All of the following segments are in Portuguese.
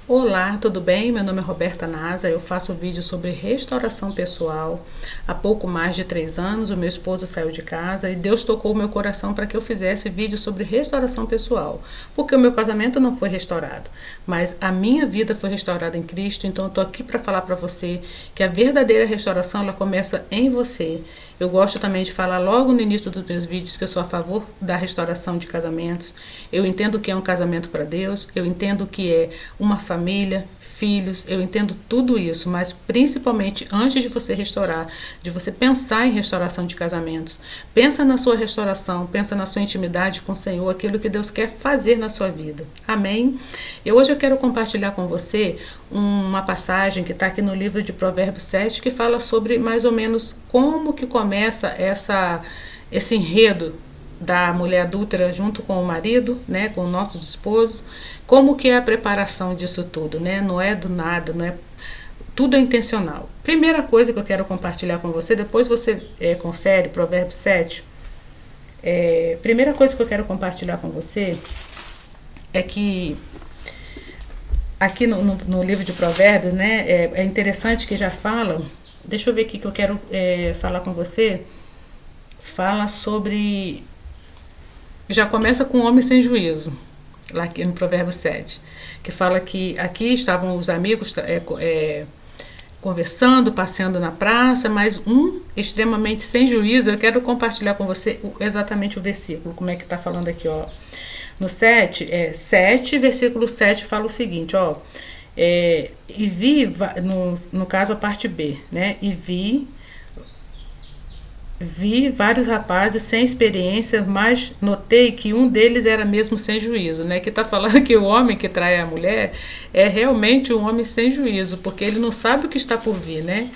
Olá, tudo bem? Meu nome é Roberta Nasa, eu faço vídeo sobre restauração pessoal. Há pouco mais de 3 anos, o meu esposo saiu de casa e Deus tocou o meu coração para que eu fizesse vídeo sobre restauração pessoal, porque o meu casamento não foi restaurado, mas a minha vida foi restaurada em Cristo, então eu estou aqui para falar para você que a verdadeira restauração ela começa em você. Eu gosto também de falar logo no início dos meus vídeos que eu sou a favor da restauração de casamentos. Eu entendo que é um casamento para Deus, eu entendo que é uma família, filhos, eu entendo tudo isso, mas principalmente antes de você restaurar, de você pensar em restauração de casamentos, pensa na sua restauração, pensa na sua intimidade com o Senhor, aquilo que Deus quer fazer na sua vida. Amém? Hoje eu quero compartilhar com você uma passagem que está aqui no livro de Provérbios 7, que fala sobre mais ou menos como que começa esse enredo da mulher adúltera junto com o marido, né, com nossos esposos, como que é a preparação disso tudo, né? Não é do nada, não é tudo é intencional. Primeira coisa que eu quero compartilhar com você, depois você confere Provérbios 7. Primeira coisa que eu quero compartilhar com você é que aqui no livro de Provérbios, né, é interessante que já fala. Deixa eu ver aqui que eu quero falar com você. Fala sobre. Já começa com o homem sem juízo, lá aqui no Provérbios 7, que fala que aqui estavam os amigos conversando, passeando na praça, mas um extremamente sem juízo. Eu quero compartilhar com você exatamente o versículo, como é que está falando aqui, ó. No 7, versículo 7 fala o seguinte, ó. E vi, no caso a parte B, né? E vi vários rapazes sem experiência, mas notei que um deles era mesmo sem juízo, né? Que está falando que o homem que trai a mulher é realmente um homem sem juízo, porque ele não sabe o que está por vir, né?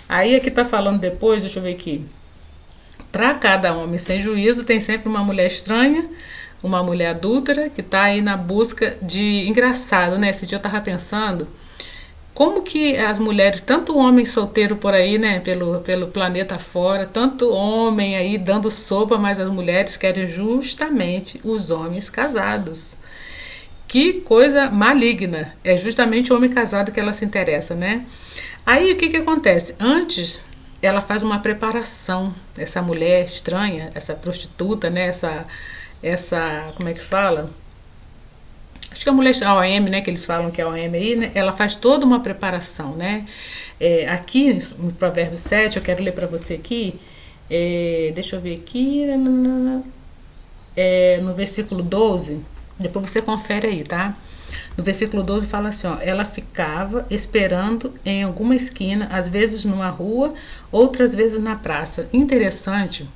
Aí aqui está falando depois, deixa eu ver aqui. Para cada homem sem juízo tem sempre uma mulher estranha, uma mulher adúltera que está aí na busca de. Engraçado, né? Esse dia eu estava pensando como que as mulheres, tanto homem solteiro por aí, né, pelo planeta fora, tanto homem aí dando sopa, mas as mulheres querem justamente os homens casados. Que coisa maligna, é justamente o homem casado que ela se interessa, né? Aí o que que acontece? Antes ela faz uma preparação, essa mulher estranha, essa prostituta, né, essa como é que fala? Acho que a mulher a OM, né, que eles falam que é a OM aí, né, ela faz toda uma preparação, né? Aqui no Provérbio 7, eu quero ler para você aqui, deixa eu ver aqui, no versículo 12, depois você confere aí, tá? No versículo 12 fala assim, ó, ela ficava esperando em alguma esquina, às vezes numa rua, outras vezes na praça. Interessante.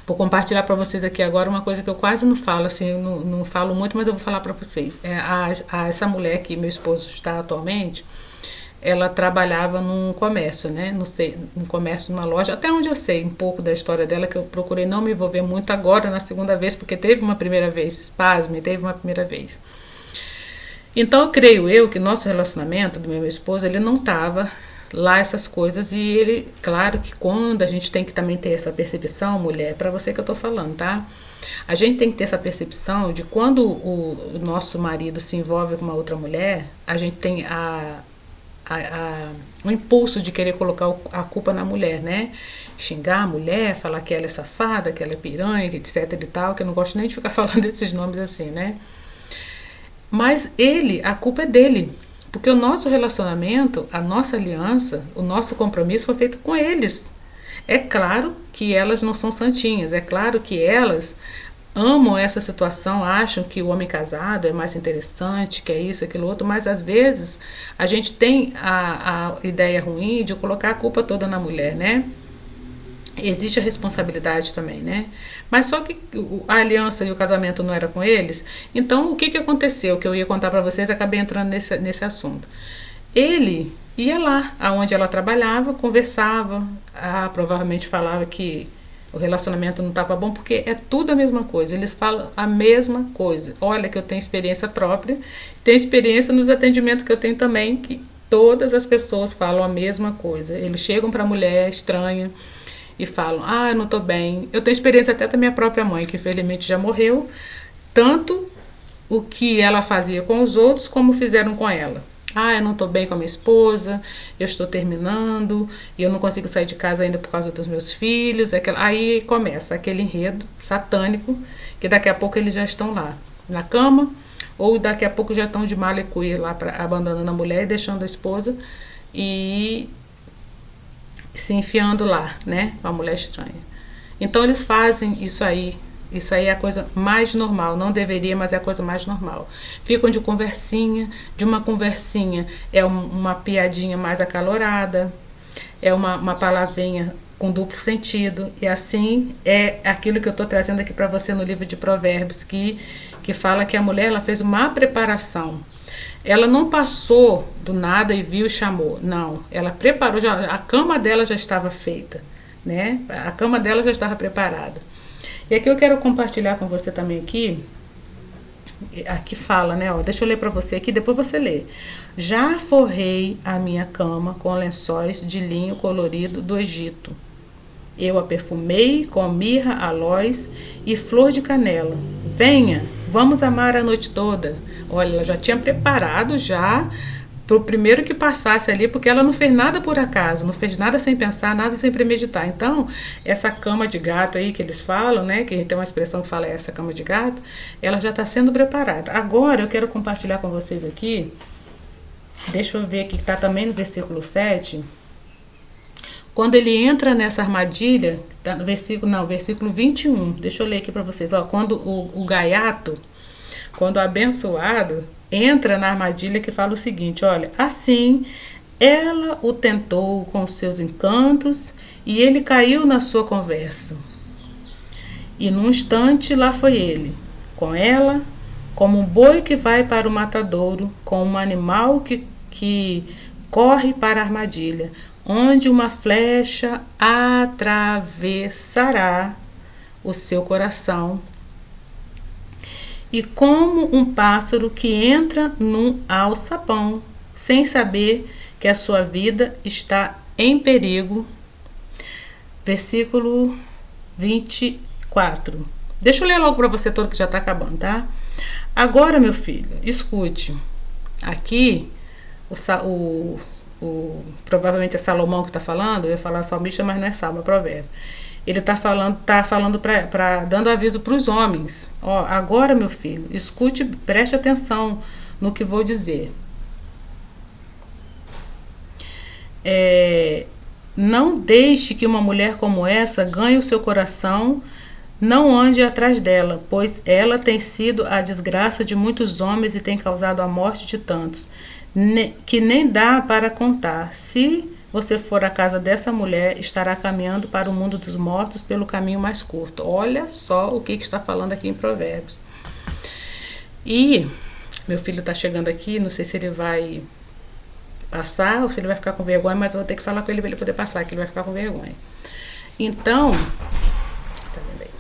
Vou compartilhar para vocês aqui agora uma coisa que eu quase não falo, assim, eu não falo muito, mas eu vou falar para vocês. Essa mulher que meu esposo está atualmente, ela trabalhava num comércio, né? Não sei, num comércio, numa loja, até onde eu sei um pouco da história dela, que eu procurei não me envolver muito agora na segunda vez, porque teve uma primeira vez, pasme, teve uma primeira vez. Então eu creio eu que nosso relacionamento do meu esposo, ele não estava lá essas coisas, e ele, claro que quando a gente tem que também ter essa percepção, mulher, é para você que eu tô falando, tá? A gente tem que ter essa percepção de quando o nosso marido se envolve com uma outra mulher, a gente tem o impulso de querer colocar a culpa na mulher, né? Xingar a mulher, falar que ela é safada, que ela é piranha, etc e tal, que eu não gosto nem de ficar falando desses nomes assim, né? Mas a culpa é dele. Porque o nosso relacionamento, a nossa aliança, o nosso compromisso foi feito com eles. É claro que elas não são santinhas, é claro que elas amam essa situação, acham que o homem casado é mais interessante, que é isso, aquilo outro, mas às vezes a gente tem a ideia ruim de colocar a culpa toda na mulher, né? Existe a responsabilidade também, né? Mas só que a aliança e o casamento não era com eles. Então o que que aconteceu? Que eu ia contar para vocês, acabei entrando nesse assunto. Ele ia lá, aonde ela trabalhava, conversava, provavelmente falava que o relacionamento não estava bom, porque é tudo a mesma coisa. Eles falam a mesma coisa. Olha que eu tenho experiência própria, tenho experiência nos atendimentos que eu tenho também, que todas as pessoas falam a mesma coisa. Eles chegam para a mulher estranha e falam, eu não tô bem. Eu tenho experiência até da minha própria mãe, que infelizmente já morreu, tanto o que ela fazia com os outros, como fizeram com ela. Ah, eu não estou bem com a minha esposa, eu estou terminando, e eu não consigo sair de casa ainda por causa dos meus filhos. Aí começa aquele enredo satânico, que daqui a pouco eles já estão lá na cama, ou daqui a pouco já estão de mala e cuia lá, abandonando a mulher e deixando a esposa e se enfiando lá, né, com a mulher estranha. Então eles fazem isso aí. Isso aí é a coisa mais normal. Não deveria, mas é a coisa mais normal. Ficam de uma conversinha é uma piadinha mais acalorada, é uma palavrinha com duplo sentido. E assim é aquilo que eu estou trazendo aqui para você no livro de Provérbios, que fala que a mulher ela fez uma preparação. Ela não passou do nada e viu e chamou. Não, ela preparou, a cama dela já estava feita, né? A cama dela já estava preparada. E aqui eu quero compartilhar com você também aqui fala, né? Ó, deixa eu ler para você aqui, depois você lê. Já forrei a minha cama com lençóis de linho colorido do Egito. Eu a perfumei com mirra, aloés e flor de canela. Venha, vamos amar a noite toda. Olha, ela já tinha preparado já pro primeiro que passasse ali, porque ela não fez nada por acaso, não fez nada sem pensar, nada sem premeditar. Então, essa cama de gato aí que eles falam, né, que tem uma expressão que fala essa cama de gato, ela já está sendo preparada. Agora eu quero compartilhar com vocês aqui, deixa eu ver aqui que está também no versículo 7, quando ele entra nessa armadilha, tá no versículo 21, deixa eu ler aqui para vocês, ó, quando o gaiato, quando o abençoado entra na armadilha que fala o seguinte, olha, assim ela o tentou com seus encantos e ele caiu na sua conversa. E num instante lá foi ele, com ela, como um boi que vai para o matadouro, como um animal que corre para a armadilha, onde uma flecha atravessará o seu coração. E como um pássaro que entra num alçapão, sem saber que a sua vida está em perigo. Versículo 24. Deixa eu ler logo para você todo que já está acabando, tá? Agora, meu filho, escute. Aqui, provavelmente é Salomão que está falando, eu ia falar salmista, mas não é salmo, é provérbio. Ele está falando dando aviso para os homens. Ó, agora, meu filho, escute, preste atenção no que vou dizer. Não deixe que uma mulher como essa ganhe o seu coração, não ande atrás dela, pois ela tem sido a desgraça de muitos homens e tem causado a morte de tantos, que nem dá para contar. Se você for à casa dessa mulher, estará caminhando para o mundo dos mortos pelo caminho mais curto. Olha só o que está falando aqui em Provérbios. E meu filho está chegando aqui, não sei se ele vai passar ou se ele vai ficar com vergonha, mas eu vou ter que falar com ele para ele poder passar, que ele vai ficar com vergonha. Então, tá vendo aí?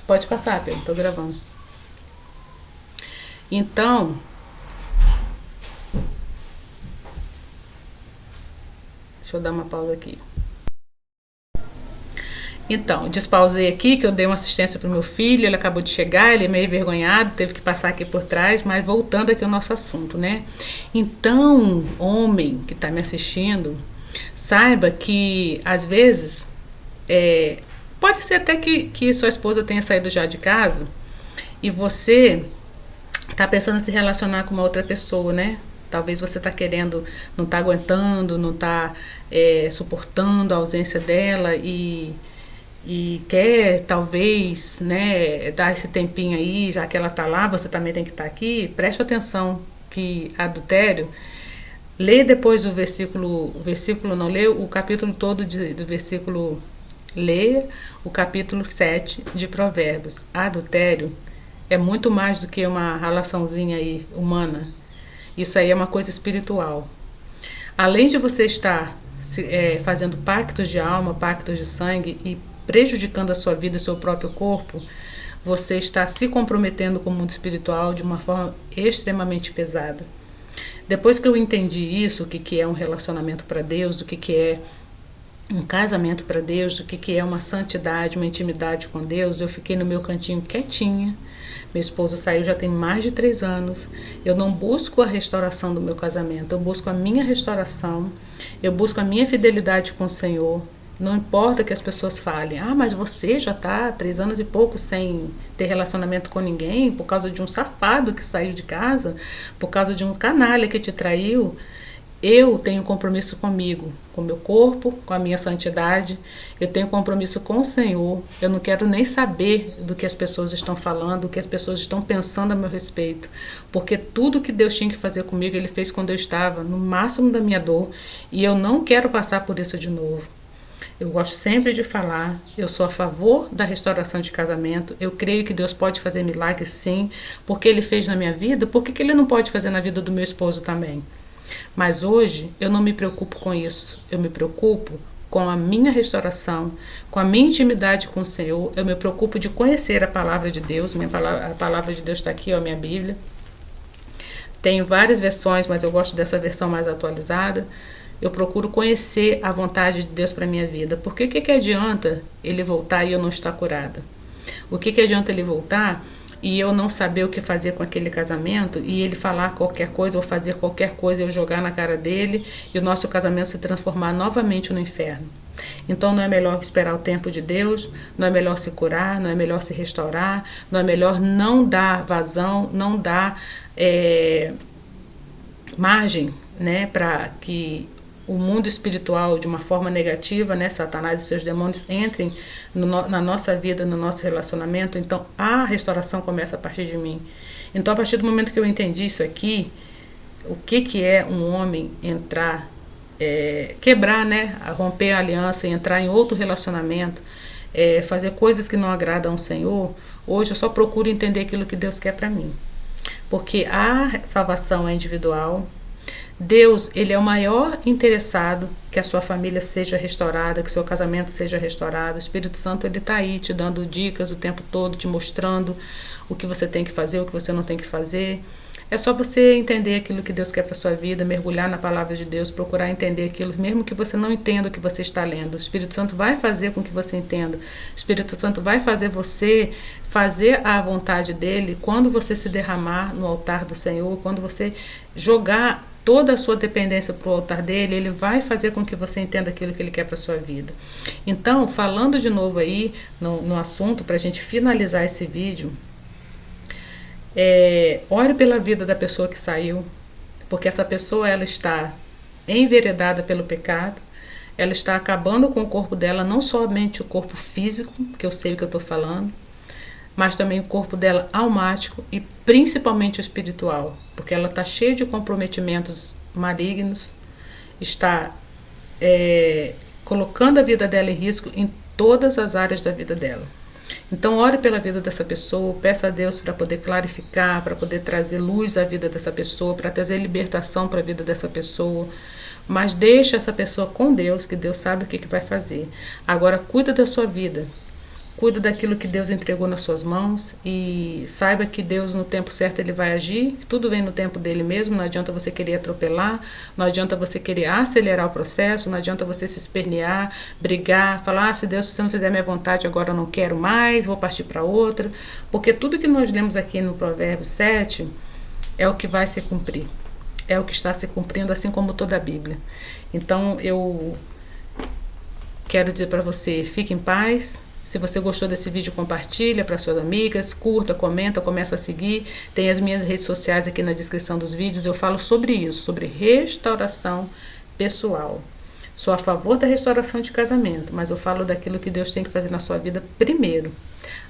Pode passar, Pedro, tô gravando. Então, deixa eu dar uma pausa aqui. Então, despausei aqui, que eu dei uma assistência pro meu filho, ele acabou de chegar, ele é meio envergonhado, teve que passar aqui por trás, mas voltando aqui ao nosso assunto, né? Então, homem que tá me assistindo, saiba que, às vezes, pode ser até que sua esposa tenha saído já de casa e você tá pensando em se relacionar com uma outra pessoa, né? Talvez você tá querendo, não tá aguentando, não tá suportando a ausência dela e quer talvez, né, dar esse tempinho aí, já que ela tá lá, você também tem que estar aqui. Preste atenção que adultério, lê depois o versículo não lê o capítulo todo do versículo, lê o capítulo 7 de Provérbios. Adultério é muito mais do que uma relaçãozinha aí humana. Isso aí é uma coisa espiritual. Além de você estar fazendo pactos de alma, pactos de sangue e prejudicando a sua vida e seu próprio corpo, você está se comprometendo com o mundo espiritual de uma forma extremamente pesada. Depois que eu entendi isso, o que é um relacionamento para Deus, o que é um casamento para Deus, do que é uma santidade, uma intimidade com Deus, eu fiquei no meu cantinho quietinha. Meu esposo saiu já tem mais de 3 anos. Eu não busco a restauração do meu casamento, eu busco a minha restauração, eu busco a minha fidelidade com o Senhor. Não importa que as pessoas falem, mas você já está há 3 anos e pouco sem ter relacionamento com ninguém, por causa de um safado que saiu de casa, por causa de um canalha que te traiu. Eu tenho compromisso comigo, com o meu corpo, com a minha santidade. Eu tenho compromisso com o Senhor. Eu não quero nem saber do que as pessoas estão falando, do que as pessoas estão pensando a meu respeito. Porque tudo que Deus tinha que fazer comigo, Ele fez quando eu estava no máximo da minha dor. E eu não quero passar por isso de novo. Eu gosto sempre de falar, eu sou a favor da restauração de casamento. Eu creio que Deus pode fazer milagres sim, porque Ele fez na minha vida, por que Ele não pode fazer na vida do meu esposo também? Mas hoje eu não me preocupo com isso, eu me preocupo com a minha restauração, com a minha intimidade com o Senhor. Eu me preocupo de conhecer a palavra de Deus. A palavra de Deus está aqui, a minha Bíblia. Tenho várias versões, mas eu gosto dessa versão mais atualizada. Eu procuro conhecer a vontade de Deus para a minha vida. Porque o que adianta Ele voltar e eu não estar curada? O que adianta Ele voltar e eu não saber o que fazer com aquele casamento, e ele falar qualquer coisa ou fazer qualquer coisa, eu jogar na cara dele e o nosso casamento se transformar novamente no inferno? Então não é melhor esperar o tempo de Deus, não é melhor se curar, não é melhor se restaurar, não é melhor não dar vazão, não dar margem, né, para que o mundo espiritual, de uma forma negativa, né, Satanás e seus demônios entrem na nossa vida, no nosso relacionamento. Então a restauração começa a partir de mim. Então, a partir do momento que eu entendi isso aqui, o que é um homem entrar, quebrar, né, romper a aliança e entrar em outro relacionamento, fazer coisas que não agradam ao Senhor, hoje eu só procuro entender aquilo que Deus quer para mim. Porque a salvação é individual. Deus, Ele é o maior interessado que a sua família seja restaurada, que seu casamento seja restaurado. O Espírito Santo, Ele está aí te dando dicas o tempo todo, te mostrando o que você tem que fazer, o que você não tem que fazer. É só você entender aquilo que Deus quer para sua vida, mergulhar na palavra de Deus, procurar entender aquilo, mesmo que você não entenda o que você está lendo. O Espírito Santo vai fazer com que você entenda. O Espírito Santo vai fazer você fazer a vontade dele quando você se derramar no altar do Senhor, quando você jogar toda a sua dependência para o altar dele. Ele vai fazer com que você entenda aquilo que ele quer para sua vida. Então, falando de novo aí no assunto, para a gente finalizar esse vídeo, ore pela vida da pessoa que saiu, porque essa pessoa, ela está enveredada pelo pecado, ela está acabando com o corpo dela, não somente o corpo físico, que eu sei o que eu estou falando, mas também o corpo dela almático e principalmente o espiritual, porque ela está cheia de comprometimentos malignos, está colocando a vida dela em risco em todas as áreas da vida dela. Então ore pela vida dessa pessoa, peça a Deus para poder clarificar, para poder trazer luz à vida dessa pessoa, para trazer libertação para a vida dessa pessoa. Mas deixa essa pessoa com Deus, que Deus sabe o que vai fazer. Agora cuida da sua vida. Cuida daquilo que Deus entregou nas suas mãos e saiba que Deus, no tempo certo, Ele vai agir. Tudo vem no tempo dele mesmo. Não adianta você querer atropelar, não adianta você querer acelerar o processo, não adianta você se espernear, brigar, falar: se Deus, se você não fizer minha vontade, agora eu não quero mais, vou partir para outra. Porque tudo que nós lemos aqui no Provérbios 7 é o que vai se cumprir. É o que está se cumprindo, assim como toda a Bíblia. Então eu quero dizer para você, fique em paz. Se você gostou desse vídeo, compartilha para suas amigas, curta, comenta, começa a seguir. Tem as minhas redes sociais aqui na descrição dos vídeos. Eu falo sobre isso, sobre restauração pessoal. Sou a favor da restauração de casamento, mas eu falo daquilo que Deus tem que fazer na sua vida primeiro.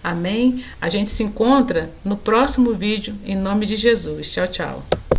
Amém? A gente se encontra no próximo vídeo, em nome de Jesus. Tchau, tchau.